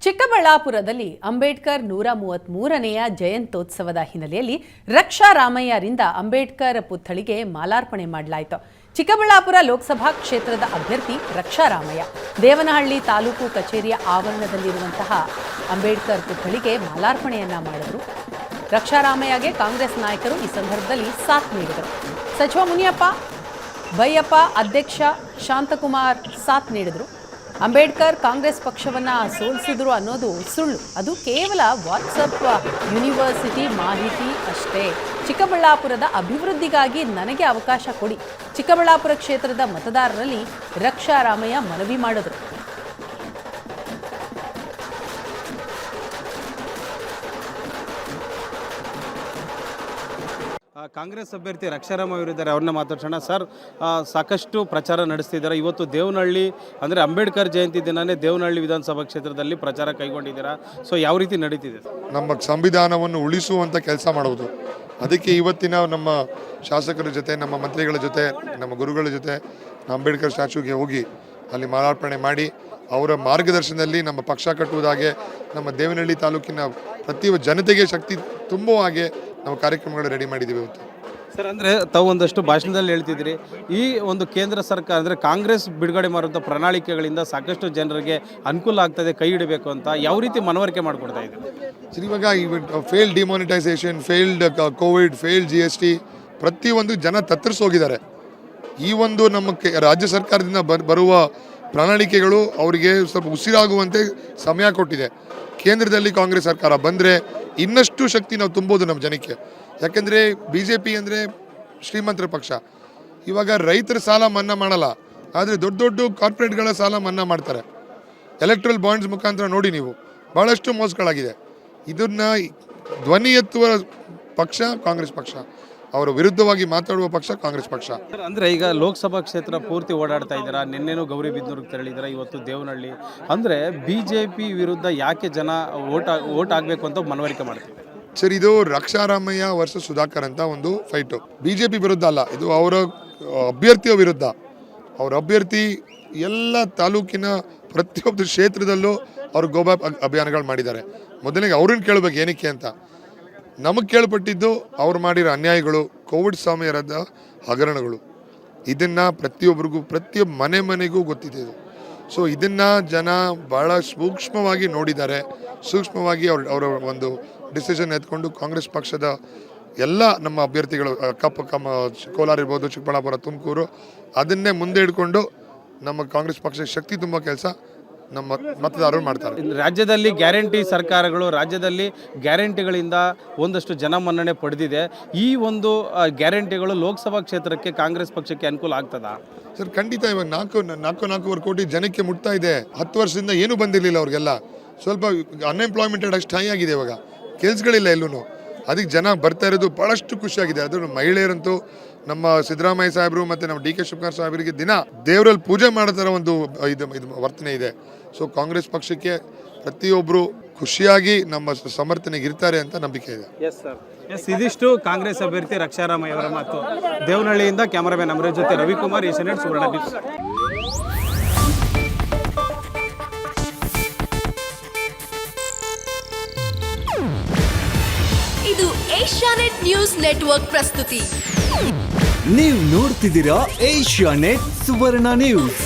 ಚಿಕ್ಕಬಳ್ಳಾಪುರದಲ್ಲಿ ಅಂಬೇಡ್ಕರ್ 133ನೆಯ ಜಯಂತ್ಯೋತ್ಸವದ ಹಿನ್ನೆಲೆಯಲ್ಲಿ ರಕ್ಷಾ ರಾಮಯ್ಯರಿಂದ ಅಂಬೇಡ್ಕರ್ ಪುತ್ಥಳಿಗೆ ಮಾಲಾರ್ಪಣೆ ಮಾಡಲಾಯಿತು. ಚಿಕ್ಕಬಳ್ಳಾಪುರ ಲೋಕಸಭಾ ಕ್ಷೇತ್ರದ ಅಭ್ಯರ್ಥಿ ರಕ್ಷಾ ರಾಮಯ್ಯ ದೇವನಹಳ್ಳಿ ತಾಲೂಕು ಕಚೇರಿಯ ಆವರಣದಲ್ಲಿರುವಂತಹ ಅಂಬೇಡ್ಕರ್ ಪುತ್ಥಳಿಗೆ ಮಾಲಾರ್ಪಣೆಯನ್ನ ಮಾಡಿದರು. ರಕ್ಷಾ ರಾಮಯ್ಯಗೆ ಕಾಂಗ್ರೆಸ್ ನಾಯಕರು ಈ ಸಂದರ್ಭದಲ್ಲಿ ಸಾಥ್ ನೀಡಿದರು. ಸಚಿವ ಮುನಿಯಪ್ಪ, ಬೈಯಪ್ಪ, ಅಧ್ಯಕ್ಷ ಶಾಂತಕುಮಾರ್ ಸಾಥ್ ನೀಡಿದರು. ಅಂಬೇಡ್ಕರ್ ಕಾಂಗ್ರೆಸ್ ಪಕ್ಷವನ್ನು ಸೋಲಿಸಿದ್ರು ಅನ್ನೋದು ಸುಳ್ಳು, ಅದು ಕೇವಲ ವಾಟ್ಸಪ್ ಯೂನಿವರ್ಸಿಟಿ ಮಾಹಿತಿ ಅಷ್ಟೇ. ಚಿಕ್ಕಬಳ್ಳಾಪುರದ ಅಭಿವೃದ್ಧಿಗಾಗಿ ನನಗೆ ಅವಕಾಶ ಕೊಡಿ, ಚಿಕ್ಕಬಳ್ಳಾಪುರ ಕ್ಷೇತ್ರದ ಮತದಾರರಲ್ಲಿ ರಕ್ಷಾ ರಾಮಯ್ಯ ಮನವಿ ಮಾಡಿದರು. ಕಾಂಗ್ರೆಸ್ ಅಭ್ಯರ್ಥಿ ರಕ್ಷಾರಾಮ ಅವರಿದ್ದಾರೆ, ಅವ್ರನ್ನ ಮಾತಾಡ್ಸೋಣ. ಸರ್, ಸಾಕಷ್ಟು ಪ್ರಚಾರ ನಡೆಸ್ತಿದ್ದಾರೆ. ಇವತ್ತು ದೇವನಹಳ್ಳಿ ಅಂದರೆ ಅಂಬೇಡ್ಕರ್ ಜಯಂತಿ ದಿನವೇ ದೇವನಹಳ್ಳಿ ವಿಧಾನಸಭಾ ಕ್ಷೇತ್ರದಲ್ಲಿ ಪ್ರಚಾರ ಕೈಗೊಂಡಿದ್ದೀರಾ. ಸೊ ಯಾವ ರೀತಿ ನಡೀತಿದೆ? ನಮ್ಮ ಸಂವಿಧಾನವನ್ನು ಉಳಿಸುವಂಥ ಕೆಲಸ ಮಾಡುವುದು. ಅದಕ್ಕೆ ಇವತ್ತಿನ ನಮ್ಮ ಶಾಸಕರ ಜೊತೆ, ನಮ್ಮ ಮಂತ್ರಿಗಳ ಜೊತೆ, ನಮ್ಮ ಗುರುಗಳ ಜೊತೆ ಅಂಬೇಡ್ಕರ್ ಸ್ಟ್ಯಾಚ್ಯೂಗೆ ಹೋಗಿ ಅಲ್ಲಿ ಮಾಲಾರ್ಪಣೆ ಮಾಡಿ ಅವರ ಮಾರ್ಗದರ್ಶನದಲ್ಲಿ ನಮ್ಮ ಪಕ್ಷ ಕಟ್ಟುವುದಾಗೆ, ನಮ್ಮ ದೇವನಹಳ್ಳಿ ತಾಲೂಕಿನ ಪ್ರತಿಯೊಬ್ಬ ಜನತೆಗೆ ಶಕ್ತಿ ತುಂಬುವ ಹಾಗೆ ನಾವು ಕಾರ್ಯಕ್ರಮಗಳು ರೆಡಿ ಮಾಡಿದ್ದೀವಿ ಇವತ್ತು. ಸರ್, ಅಂದರೆ ತಾವು ಒಂದಷ್ಟು ಭಾಷಣದಲ್ಲಿ ಹೇಳ್ತಿದ್ದೀರಿ, ಈ ಒಂದು ಕೇಂದ್ರ ಸರ್ಕಾರ ಅಂದರೆ ಕಾಂಗ್ರೆಸ್ ಬಿಡುಗಡೆ ಮಾಡುವಂಥ ಪ್ರಣಾಳಿಕೆಗಳಿಂದ ಸಾಕಷ್ಟು ಜನರಿಗೆ ಅನುಕೂಲ ಆಗ್ತದೆ, ಕೈ ಹಿಡಬೇಕು ಅಂತ ಯಾವ ರೀತಿ ಮನವರಿಕೆ ಮಾಡಿಕೊಡ್ತಾ ಇದ್ದೀವಿ? ಸರ್, ಇವಾಗ failed demonetisation, failed Covid, failed GST ಪ್ರತಿಯೊಂದು ಜನ ತತ್ತರಿಸೋಗಿದ್ದಾರೆ. ಈ ಒಂದು ನಮ್ಮ ರಾಜ್ಯ ಸರ್ಕಾರದಿಂದ ಬರುವ ಪ್ರಣಾಳಿಕೆಗಳು ಅವರಿಗೆ ಸ್ವಲ್ಪ ಉಸಿರಾಗುವಂತೆ ಸಮಯ ಕೊಟ್ಟಿದೆ. ಕೇಂದ್ರದಲ್ಲಿ ಕಾಂಗ್ರೆಸ್ ಸರ್ಕಾರ ಬಂದರೆ ಇನ್ನಷ್ಟು ಶಕ್ತಿ ನಾವು ತುಂಬೋದು ನಮ್ಮ ಜನಕ್ಕೆ. ಯಾಕೆಂದರೆ BJP ಅಂದರೆ ಶ್ರೀಮಂತರ ಪಕ್ಷ. ಇವಾಗ ರೈತರ ಸಾಲ ಮನ್ನಾ ಮಾಡಲ್ಲ, ಆದರೆ ದೊಡ್ಡ ದೊಡ್ಡ ಕಾರ್ಪೊರೇಟ್ಗಳ ಸಾಲ ಮನ್ನಾ ಮಾಡ್ತಾರೆ. ಎಲೆಕ್ಟ್ರಲ್ ಬಾಂಡ್ಸ್ ಮುಖಾಂತರ ನೋಡಿ ನೀವು, ಭಾಳಷ್ಟು ಮೋಸಗಳಾಗಿದೆ. ಇದನ್ನು ಧ್ವನಿ ಎತ್ತುವ ಪಕ್ಷ ಕಾಂಗ್ರೆಸ್ ಪಕ್ಷ, ಅವರ ವಿರುದ್ಧವಾಗಿ ಮಾತಾಡುವ ಪಕ್ಷ ಕಾಂಗ್ರೆಸ್ ಪಕ್ಷ. ಅಂದರೆ ಈಗ ಲೋಕಸಭಾ ಕ್ಷೇತ್ರ ಪೂರ್ತಿ ಓಡಾಡ್ತಾ ಇದ್ದೀರಾ, ನಿನ್ನೆನೂ ಗೌರಿಬಿದನೂರಿಗೆ ತೆರಳಿದ್ದೀರಾ, ಇವತ್ತು ದೇವನಹಳ್ಳಿ. ಅಂದರೆ BJP ವಿರುದ್ಧ ಯಾಕೆ ಜನ ಓಟ್ ಆಗಬೇಕು ಅಂತ ಮನವರಿಕೆ ಮಾಡ್ತೀವಿ? ಸರ್, ಇದು ರಕ್ಷಾರಾಮಯ್ಯ ವರ್ಸಸ್ ಸುಧಾಕರ್ ಅಂತ ಒಂದು ಫೈಟು. BJP ವಿರುದ್ಧ ಅಲ್ಲ, ಇದು ಅವರ ಅಭ್ಯರ್ಥಿಯ ವಿರುದ್ಧ. ಅವರ ಅಭ್ಯರ್ಥಿ ಎಲ್ಲ ತಾಲೂಕಿನ ಪ್ರತಿಯೊಂದು ಕ್ಷೇತ್ರದಲ್ಲೂ ಅವರು ಗೋಬ್ಯಾಕ್ ಅಭಿಯಾನಗಳು ಮಾಡಿದ್ದಾರೆ. ಮೊದಲಿಗೆ ಅವ್ರನ್ನ ಕೇಳಬೇಕು ಏನಕ್ಕೆ ಅಂತ. ನಮಗೆ ಕೇಳ್ಪಟ್ಟಿದ್ದು ಅವ್ರು ಮಾಡಿರೋ ಅನ್ಯಾಯಗಳು, ಕೋವಿಡ್ ಸಮಯದ ಹಗರಣಗಳು. ಇದನ್ನು ಪ್ರತಿಯೊಬ್ಬರಿಗೂ, ಪ್ರತಿಯೊಬ್ಬ ಮನೆಗೂ ಗೊತ್ತಿದೆ ಇದು. ಸೊ ಇದನ್ನು ಜನ ಭಾಳ ಸೂಕ್ಷ್ಮವಾಗಿ ನೋಡಿದ್ದಾರೆ. ಸೂಕ್ಷ್ಮವಾಗಿ ಅವರ ಒಂದು ಡಿಸಿಷನ್ ಎತ್ಕೊಂಡು ಕಾಂಗ್ರೆಸ್ ಪಕ್ಷದ ಎಲ್ಲ ನಮ್ಮ ಅಭ್ಯರ್ಥಿಗಳು ಕೋಲಾರ ಇರ್ಬೋದು, ಚಿಕ್ಕಬಳ್ಳಾಪುರ, ತುಮಕೂರು, ಅದನ್ನೇ ಮುಂದೆ ಇಟ್ಕೊಂಡು ನಮ್ಮ ಕಾಂಗ್ರೆಸ್ ಪಕ್ಷದ ಶಕ್ತಿ ತುಂಬ ಕೆಲಸ ನಮ್ಮ ಮತದಾರರು ಮಾಡ್ತಾರೆ. ರಾಜ್ಯದಲ್ಲಿ ಗ್ಯಾರಂಟಿ ಸರ್ಕಾರಗಳು, ರಾಜ್ಯದಲ್ಲಿ ಗ್ಯಾರಂಟಿಗಳಿಂದ ಒಂದಷ್ಟು ಜನ ಮನ್ನಣೆ ಪಡೆದಿದೆ. ಈ ಒಂದು ಗ್ಯಾರಂಟಿಗಳು ಲೋಕಸಭಾ ಕ್ಷೇತ್ರಕ್ಕೆ ಕಾಂಗ್ರೆಸ್ ಪಕ್ಷಕ್ಕೆ ಅನುಕೂಲ ಆಗ್ತದಾ? ಸರ್, ಖಂಡಿತ. ಇವಾಗ 4.25 ಕೋಟಿ ಜನಕ್ಕೆ ಮುಟ್ತಾ ಇದೆ. 10 ವರ್ಷದಿಂದ ಏನೂ ಬಂದಿರಲಿಲ್ಲ ಅವ್ರಿಗೆಲ್ಲ. ಸ್ವಲ್ಪ ಅನ್ಎಂಪ್ಲಾಯ್ಮೆಂಟ್ ಅಷ್ಟು ಹೈ ಆಗಿದೆ. ಇವಾಗ ಕೆಲಸಗಳಿಲ್ಲ ಎಲ್ಲೂ. ಅದಕ್ಕೆ ಜನ ಬರ್ತಾ ಇರೋದು ಭಾಳಷ್ಟು ಖುಷಿಯಾಗಿದೆ. ಅದು ಮಹಿಳೆಯರಂತೂ ನಮ್ಮ ಸಿದ್ದರಾಮಯ್ಯ ಸಾಹೇಬರು ಮತ್ತು ನಮ್ಮ DK ಶಿವಕುಮಾರ್ ಸಾಹೇಬರಿಗೆ ದಿನ ದೇವರಲ್ಲಿ ಪೂಜೆ ಮಾಡೋ ಥರ ಒಂದು ಇದು ವರ್ತನೆ ಇದೆ. ಸೊ ಕಾಂಗ್ರೆಸ್ ಪಕ್ಷಕ್ಕೆ ಪ್ರತಿಯೊಬ್ಬರು ಖುಷಿಯಾಗಿ ನಮ್ಮ ಸಮರ್ಥನೆಗೆ ಇರ್ತಾರೆ ಅಂತ ನಂಬಿಕೆ ಇದೆ. ಇದಿಷ್ಟು ಕಾಂಗ್ರೆಸ್ ಅಭ್ಯರ್ಥಿ ರಕ್ಷಾರಾಮಯ್ಯ ಅವರ ಮಾತು. ದೇವನಹಳ್ಳಿಯಿಂದ ಕ್ಯಾಮರಾಮನ್ ಅಮರೇಶ್ ಜೊತೆ ರವಿಕುಮಾರ್, ಏಷ್ಯಾನೆಟ್ ಸುವರ್ಣ ನ್ಯೂಸ್. ಇದು ಏಷ್ಯಾನೆಟ್ ನ್ಯೂಸ್ ನೆಟ್ವರ್ಕ್ ಪ್ರಸ್ತುತಿ. ನೀವು ನೋಡ್ತಿದ್ದೀರಾ ಏಷ್ಯಾನೆಟ್ ಸುವರ್ಣ ನ್ಯೂಸ್.